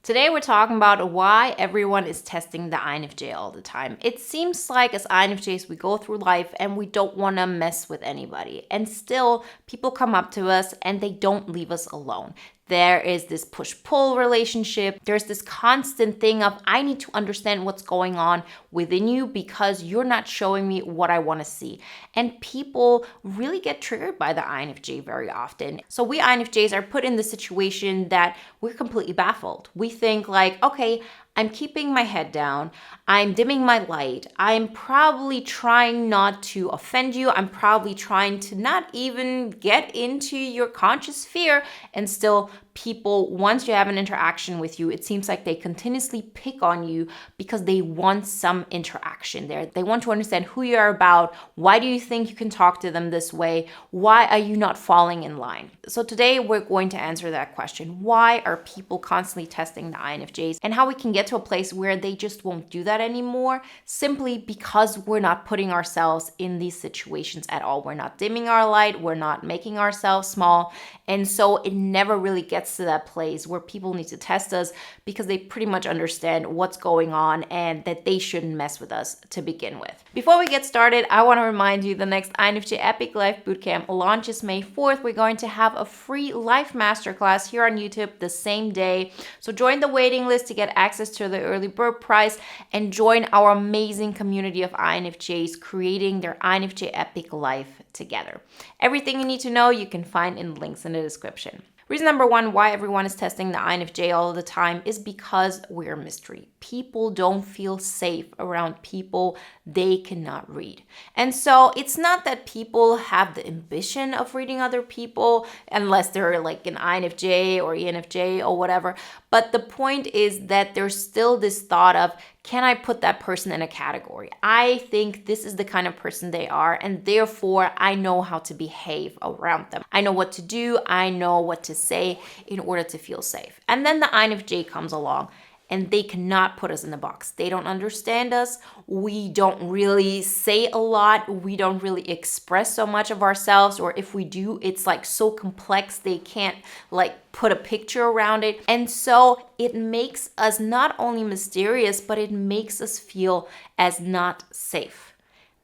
Today we're talking about why everyone is testing the INFJ all the time. It seems like as INFJs we go through life and we don't want to mess with anybody. And still people come up to us and they don't leave us alone. There is this push-pull relationship. There's this constant thing of I need to understand what's going on within you because you're not showing me what I want to see. And people really get triggered by the INFJ very often. So we INFJs are put in the situation that we're completely baffled. We think like, okay, I'm keeping my head down. I'm dimming my light. I'm probably trying not to offend you. I'm probably trying to not even get into your conscious sphere. And still, people, once you have an interaction with you, it seems like they continuously pick on you because they want some interaction there. They want to understand who you are about. Why do you think you can talk to them this way? Why are you not falling in line? So today we're going to answer that question. Why are people constantly testing the INFJs and how we can get to a place where they just won't do that anymore simply because we're not putting ourselves in these situations at all. We're not dimming our light. We're not making ourselves small. And so it never really gets to that place where people need to test us because they pretty much understand what's going on and that they shouldn't mess with us to begin with. Before we get started, I want to remind you the next INFJ Epic Life Bootcamp launches May 4th. We're going to have a free life masterclass here on YouTube the same day. So join the waiting list to get access to the early bird price and join our amazing community of INFJs creating their INFJ Epic Life together. Everything you need to know you can find in links in the description. Reason number one why everyone is testing the INFJ all the time is because we're a mystery. People don't feel safe around people they cannot read. And so it's not that people have the ambition of reading other people unless they're like an INFJ or ENFJ or whatever. But the point is that there's still this thought of, can I put that person in a category? I think this is the kind of person they are, and therefore I know how to behave around them. I know what to do. I know what to say in order to feel safe. And then the INFJ comes along and they cannot put us in the box. They don't understand us. We don't really say a lot. We don't really express so much of ourselves. Or if we do, it's like so complex, they can't like put a picture around it. And so it makes us not only mysterious, but it makes us feel as not safe.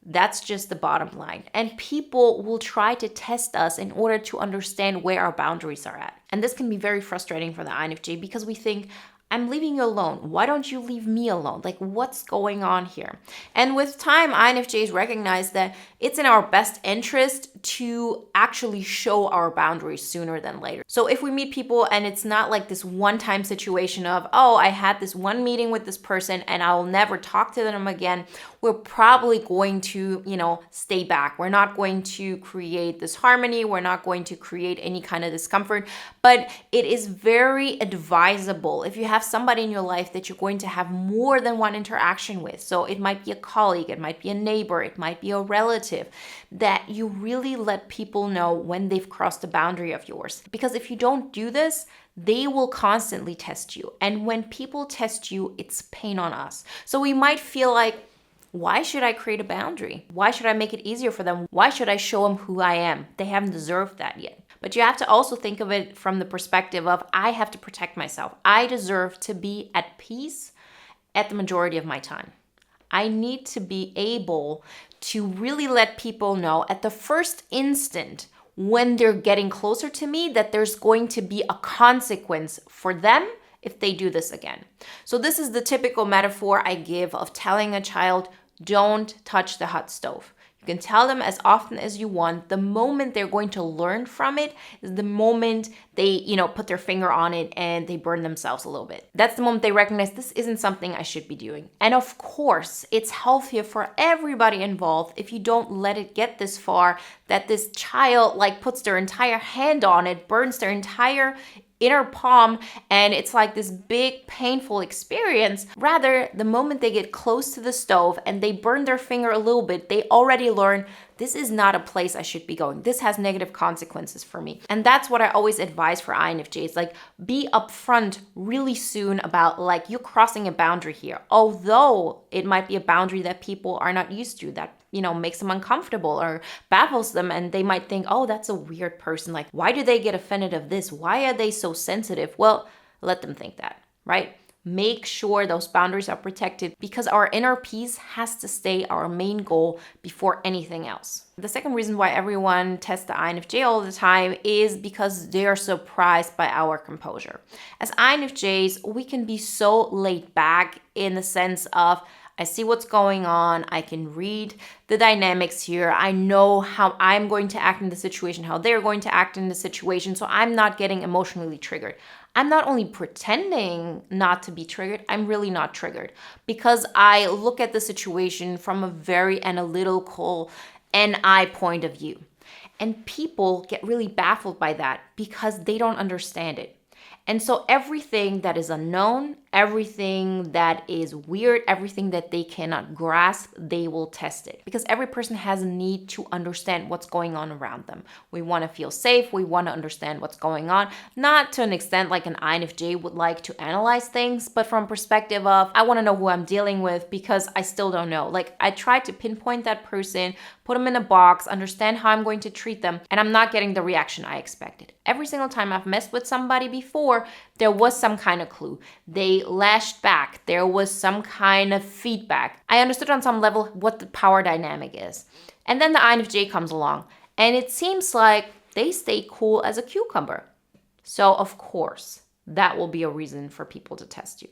That's just the bottom line. And people will try to test us in order to understand where our boundaries are at. And this can be very frustrating for the INFJ because we think, I'm leaving you alone. Why don't you leave me alone? Like, what's going on here? And with time, INFJs recognize that it's in our best interest to actually show our boundaries sooner than later. So if we meet people and it's not like this one-time situation of, oh, I had this one meeting with this person and I'll never talk to them again, we're probably going to, stay back. We're not going to create this harmony. We're not going to create any kind of discomfort. But it is very advisable if you have somebody in your life that you're going to have more than one interaction with. So it might be a colleague, it might be a neighbor, it might be a relative, that you really let people know when they've crossed a boundary of yours. Because if you don't do this, they will constantly test you. And when people test you, it's pain on us. So we might feel like, why should I create a boundary? Why should I make it easier for them? Why should I show them who I am? They haven't deserved that yet. But you have to also think of it from the perspective of, I have to protect myself. I deserve to be at peace at the majority of my time. I need to be able to really let people know at the first instant when they're getting closer to me that there's going to be a consequence for them if they do this again. So this is the typical metaphor I give of telling a child, don't touch the hot stove. You can tell them as often as you want. The moment they're going to learn from it is the moment they, put their finger on it and they burn themselves a little bit. That's the moment they recognize this isn't something I should be doing. And of course, it's healthier for everybody involved if you don't let it get this far that this child puts their entire hand on it, burns their entire inner palm, and it's like this big painful experience. Rather, the moment they get close to the stove and they burn their finger a little bit, they already learn this is not a place I should be going. This has negative consequences for me. And that's what I always advise for INFJs. Be upfront really soon about you're crossing a boundary here. Although it might be a boundary that people are not used to, that makes them uncomfortable or baffles them, and they might think, oh, that's a weird person. Why do they get offended of this? Why are they so sensitive? Well, let them think that. right? Make sure those boundaries are protected because our inner peace has to stay our main goal before anything else. The second reason why everyone tests the INFJ all the time is because they are surprised by our composure. As INFJs, we can be so laid back in the sense of, I see what's going on. I can read the dynamics here. I know how I'm going to act in the situation, how they're going to act in the situation. So I'm not getting emotionally triggered. I'm not only pretending not to be triggered, I'm really not triggered because I look at the situation from a very analytical NI point of view. And people get really baffled by that because they don't understand it. And so everything that is unknown, everything that is weird, everything that they cannot grasp, they will test it. Because every person has a need to understand what's going on around them. We want to feel safe. We want to understand what's going on. Not to an extent like an INFJ would like to analyze things, but from perspective of, I want to know who I'm dealing with because I still don't know. Like I try to pinpoint that person, put them in a box, understand how I'm going to treat them, and I'm not getting the reaction I expected. Every single time I've messed with somebody before, there was some kind of clue. They lashed back. There was some kind of feedback. I understood on some level what the power dynamic is. And then the INFJ comes along, and it seems like they stay cool as a cucumber. So, of course, that will be a reason for people to test you.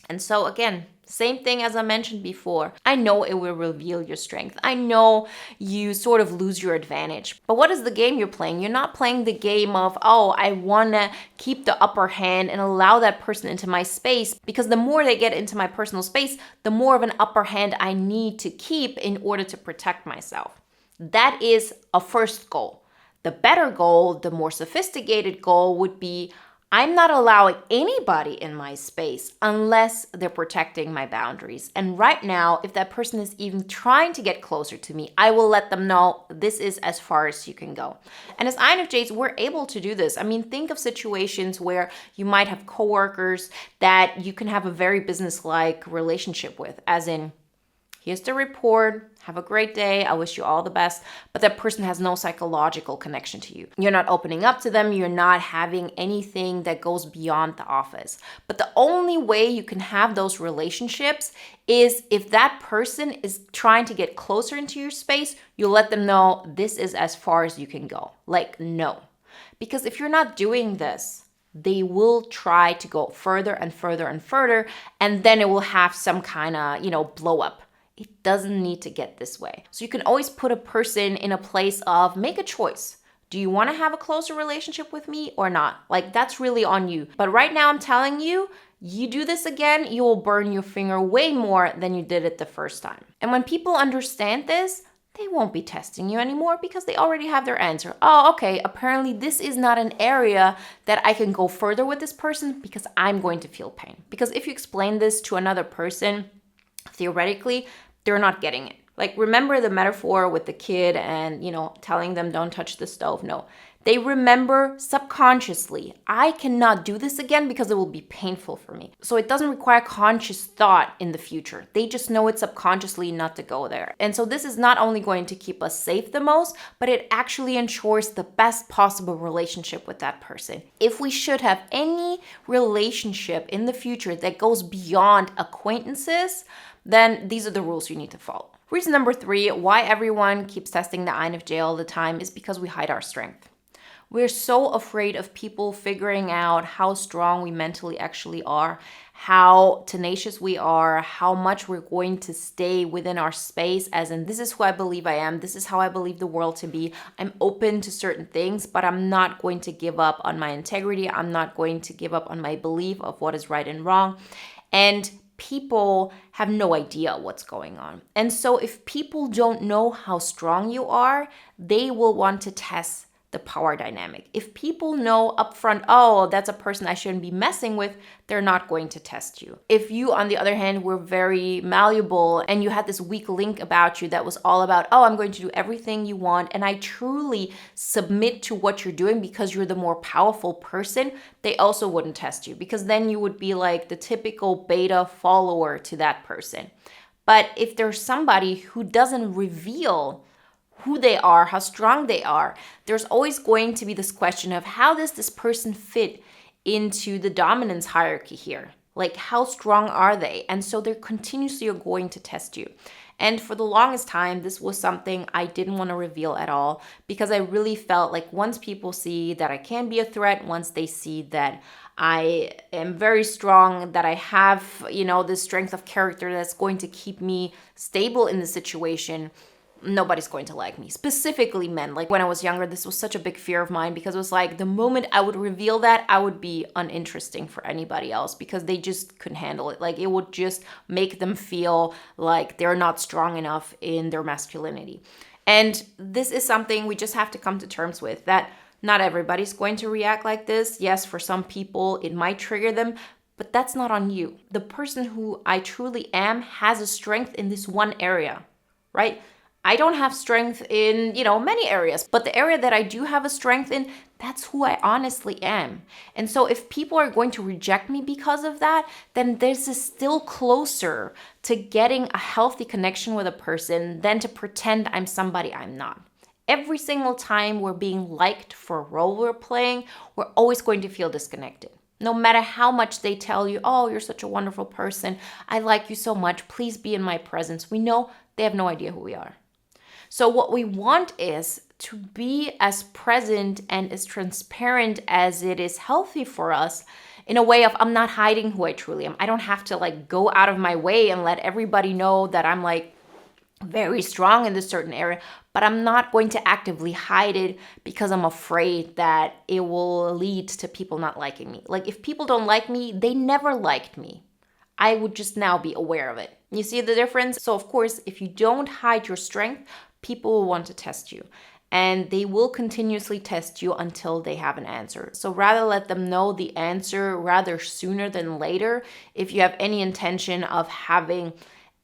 And so again, same thing as I mentioned before. I know it will reveal your strength. I know you sort of lose your advantage. But what is the game you're playing? You're not playing the game of, oh, I want to keep the upper hand and allow that person into my space, because the more they get into my personal space, the more of an upper hand I need to keep in order to protect myself. That is a first goal. The better goal, the more sophisticated goal would be, I'm not allowing anybody in my space unless they're protecting my boundaries. And right now, if that person is even trying to get closer to me, I will let them know this is as far as you can go. And as INFJs, we're able to do this. I mean, think of situations where you might have coworkers that you can have a very business-like relationship with, as in, here's the report. Have a great day. I wish you all the best. But that person has no psychological connection to you. You're not opening up to them. You're not having anything that goes beyond the office. But the only way you can have those relationships is if that person is trying to get closer into your space, you let them know this is as far as you can go. Like, no. Because if you're not doing this, they will try to go further and further and further, and then it will have some kind of, blow up. It doesn't need to get this way. So you can always put a person in a place of make a choice. Do you want to have a closer relationship with me or not? Like, that's really on you. But right now I'm telling you, you do this again, you will burn your finger way more than you did it the first time. And when people understand this, they won't be testing you anymore because they already have their answer. Oh, okay, apparently this is not an area that I can go further with this person because I'm going to feel pain. Because if you explain this to another person, theoretically, they're not getting it. Like, remember the metaphor with the kid and, telling them don't touch the stove? No, they remember subconsciously, I cannot do this again because it will be painful for me. So it doesn't require conscious thought in the future. They just know it subconsciously not to go there. And so this is not only going to keep us safe the most, but it actually ensures the best possible relationship with that person. If we should have any relationship in the future that goes beyond acquaintances, then these are the rules you need to follow. Reason number 3, why everyone keeps testing the INFJ all the time is because we hide our strength. We're so afraid of people figuring out how strong we mentally actually are, how tenacious we are, how much we're going to stay within our space, as in, this is who I believe I am, this is how I believe the world to be. I'm open to certain things, but I'm not going to give up on my integrity. I'm not going to give up on my belief of what is right and wrong. And people have no idea what's going on. And so if people don't know how strong you are, they will want to test the power dynamic. If people know upfront, oh, that's a person I shouldn't be messing with, they're not going to test you. If you, on the other hand, were very malleable and you had this weak link about you that was all about, oh, I'm going to do everything you want and I truly submit to what you're doing because you're the more powerful person, they also wouldn't test you, because then you would be like the typical beta follower to that person. But if there's somebody who doesn't reveal who they are, how strong they are, there's always going to be this question of, how does this person fit into the dominance hierarchy here? Like, how strong are they? And so they're continuously going to test you. And for the longest time, this was something I didn't want to reveal at all, because I really felt like once people see that I can be a threat, once they see that I am very strong, that I have, this strength of character that's going to keep me stable in the situation, nobody's going to like me. Specifically men. Like when I was younger, this was such a big fear of mine, because it was like the moment I would reveal that, I would be uninteresting for anybody else, because they just couldn't handle it. Like it would just make them feel like they're not strong enough in their masculinity. And this is something we just have to come to terms with, that not everybody's going to react like this. Yes, for some people, it might trigger them, but that's not on you. The person who I truly am has a strength in this one area, right? I don't have strength in, many areas, but the area that I do have a strength in, that's who I honestly am. And so if people are going to reject me because of that, then this is still closer to getting a healthy connection with a person than to pretend I'm somebody I'm not. Every single time we're being liked for a role we're playing, we're always going to feel disconnected. No matter how much they tell you, oh, you're such a wonderful person, I like you so much, please be in my presence, we know they have no idea who we are. So what we want is to be as present and as transparent as it is healthy for us, in a way of I'm not hiding who I truly am. I don't have to go out of my way and let everybody know that I'm very strong in this certain area, but I'm not going to actively hide it because I'm afraid that it will lead to people not liking me. Like if people don't like me, they never liked me. I would just now be aware of it. You see the difference? So of course, if you don't hide your strength, people will want to test you, and they will continuously test you until they have an answer. So rather let them know the answer rather sooner than later if you have any intention of having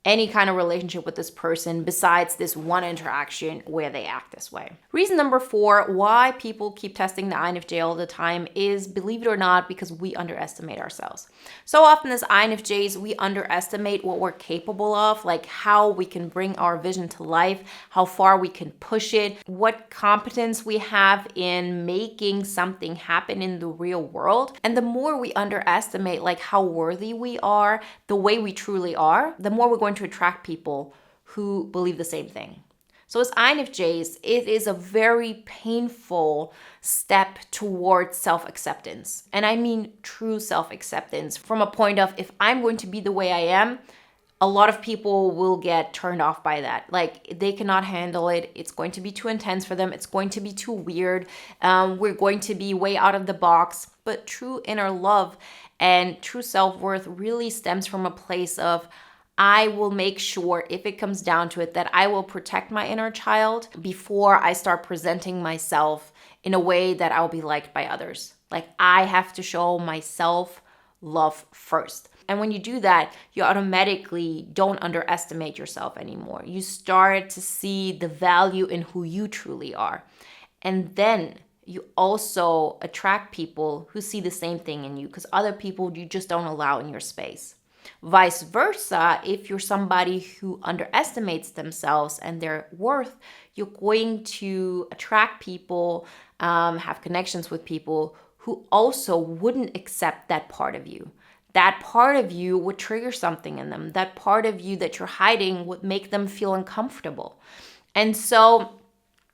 any kind of relationship with this person besides this one interaction where they act this way. Reason number 4 why people keep testing the INFJ all the time is, believe it or not, because we underestimate ourselves. So often as INFJs, we underestimate what we're capable of, like how we can bring our vision to life, how far we can push it, what competence we have in making something happen in the real world. And the more we underestimate how worthy we are, the way we truly are, the more we're going to attract people who believe the same thing. So as INFJs, it is a very painful step towards self-acceptance. And I mean true self-acceptance from a point of, if I'm going to be the way I am, a lot of people will get turned off by that. They cannot handle it. It's going to be too intense for them. It's going to be too weird. We're going to be way out of the box. But true inner love and true self-worth really stems from a place of, I will make sure, if it comes down to it, that I will protect my inner child before I start presenting myself in a way that I'll be liked by others. I have to show myself love first. And when you do that, you automatically don't underestimate yourself anymore. You start to see the value in who you truly are. And then you also attract people who see the same thing in you, because other people you just don't allow in your space. Vice versa, if you're somebody who underestimates themselves and their worth, you're going to attract people, have connections with people who also wouldn't accept that part of you. That part of you would trigger something in them. That part of you that you're hiding would make them feel uncomfortable. And so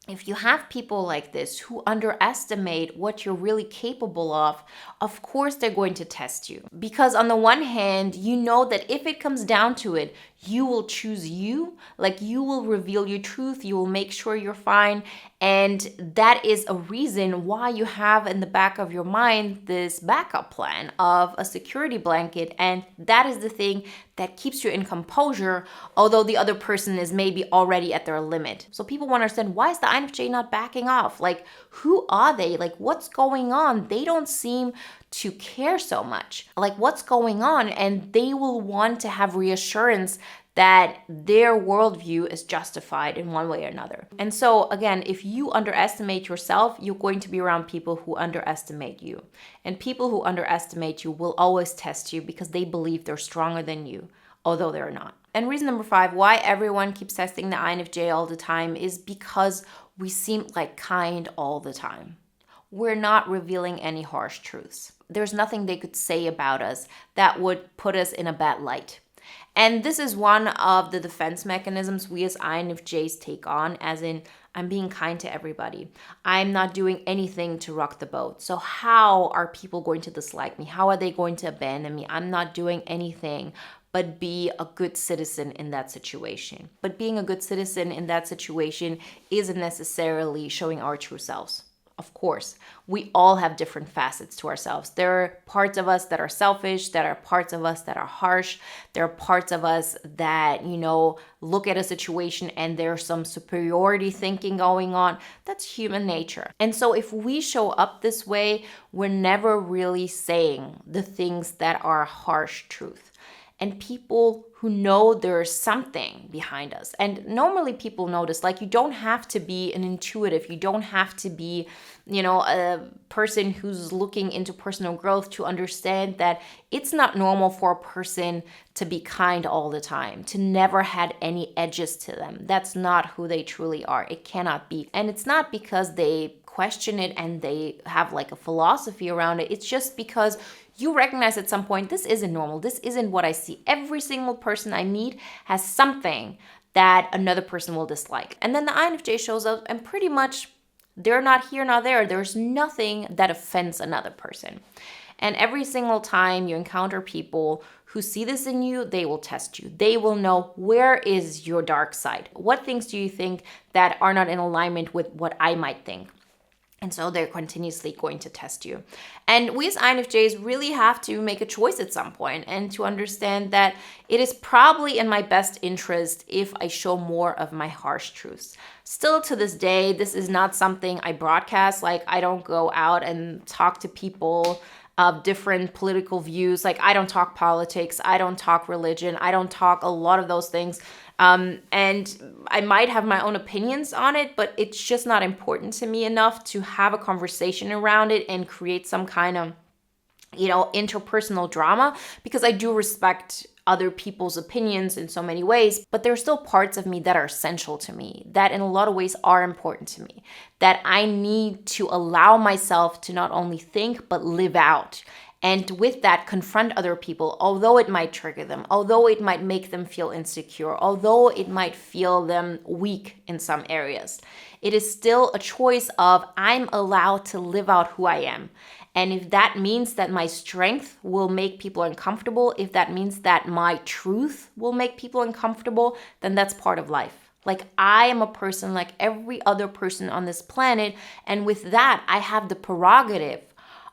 if you have people like this who underestimate what you're really capable of course they're going to test you. Because on the one hand, you know that if it comes down to it, you will choose you, you will reveal your truth, you will make sure you're fine. And that is a reason why you have in the back of your mind this backup plan of a security blanket. And that is the thing that keeps you in composure, although the other person is maybe already at their limit. So people want to understand, why is the INFJ not backing off? Who are they? What's going on? They don't seem to care so much. What's going on? And they will want to have reassurance that their worldview is justified in one way or another. And so again, if you underestimate yourself, you're going to be around people who underestimate you. And people who underestimate you will always test you because they believe they're stronger than you, although they're not. And reason number 5, why everyone keeps testing the INFJ all the time is because we seem kind all the time. we're not revealing any harsh truths. There's nothing they could say about us that would put us in a bad light. And this is one of the defense mechanisms we as INFJs take on, as in, I'm being kind to everybody. I'm not doing anything to rock the boat. So how are people going to dislike me? How are they going to abandon me? I'm not doing anything but be a good citizen in that situation. But being a good citizen in that situation isn't necessarily showing our true selves. Of course, we all have different facets to ourselves. There are parts of us that are selfish, there are parts of us that are harsh, there are parts of us that, look at a situation and there's some superiority thinking going on. That's human nature. And so if we show up this way, we're never really saying the things that are harsh truth. And people who know there's something behind us. And normally people notice, like, you don't have to be an intuitive. You don't have to be, a person who's looking into personal growth to understand that it's not normal for a person to be kind all the time, to never had any edges to them. That's not who they truly are. It cannot be. And it's not because they question it and they have like a philosophy around it. It's just because you recognize at some point, this isn't normal. This isn't what I see. Every single person I meet has something that another person will dislike. And then the INFJ shows up and pretty much they're not here, not there. There's nothing that offends another person. And every single time you encounter people who see this in you, they will test you. They will know, where is your dark side? What things do you think that are not in alignment with what I might think? And so they're continuously going to test you. And we as INFJs really have to make a choice at some point and to understand that it is probably in my best interest if I show more of my harsh truths. Still to this day, this is not something I broadcast. Like, I don't go out and talk to people of different political views. Like, I don't talk politics. I don't talk religion. I don't talk a lot of those things. And I might have my own opinions on it, but it's just not important to me enough to have a conversation around it and create some kind of, interpersonal drama, because I do respect other people's opinions in so many ways, but there are still parts of me that are essential to me, that in a lot of ways are important to me, that I need to allow myself to not only think, but live out. And with that, confront other people, although it might trigger them, although it might make them feel insecure, although it might feel them weak in some areas. It is still a choice of, I'm allowed to live out who I am. And if that means that my strength will make people uncomfortable, if that means that my truth will make people uncomfortable, then that's part of life. Like, I am a person like every other person on this planet. And with that, I have the prerogative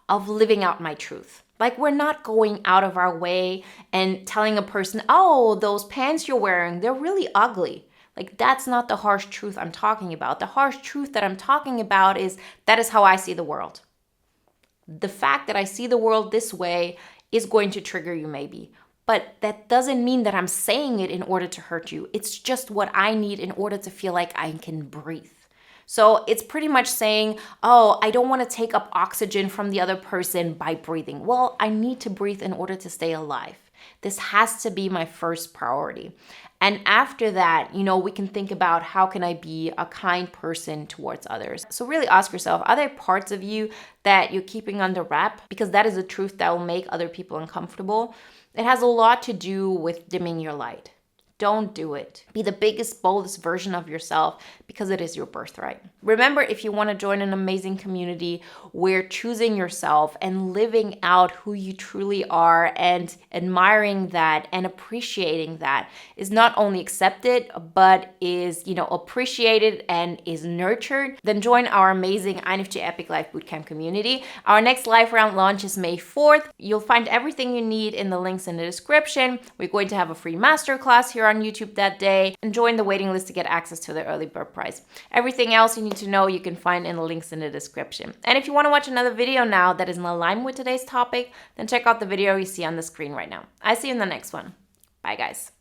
of living out my truth. Like, we're not going out of our way and telling a person, oh, those pants you're wearing, they're really ugly. Like, that's not the harsh truth I'm talking about. The harsh truth that I'm talking about is, that is how I see the world. The fact that I see the world this way is going to trigger you maybe. But that doesn't mean that I'm saying it in order to hurt you. It's just what I need in order to feel like I can breathe. So it's pretty much saying, oh, I don't want to take up oxygen from the other person by breathing. Well, I need to breathe in order to stay alive. This has to be my first priority. And after that, we can think about, how can I be a kind person towards others? So really ask yourself, are there parts of you that you're keeping under wrap? Because that is a truth that will make other people uncomfortable. It has a lot to do with dimming your light. Don't do it. Be the biggest, boldest version of yourself, because it is your birthright. Remember, if you want to join an amazing community where choosing yourself and living out who you truly are and admiring that and appreciating that is not only accepted, but is, appreciated and is nurtured, then join our amazing INFJ Epic Life Bootcamp community. Our next live round launch is May 4th. You'll find everything you need in the links in the description. We're going to have a free masterclass here on YouTube that day, and join the waiting list to get access to the early bird prize. Everything else you need to know you can find in the links in the description. And if you want to watch another video now that is in alignment with today's topic, then check out the video you see on the screen right now. I see you in the next one. Bye guys.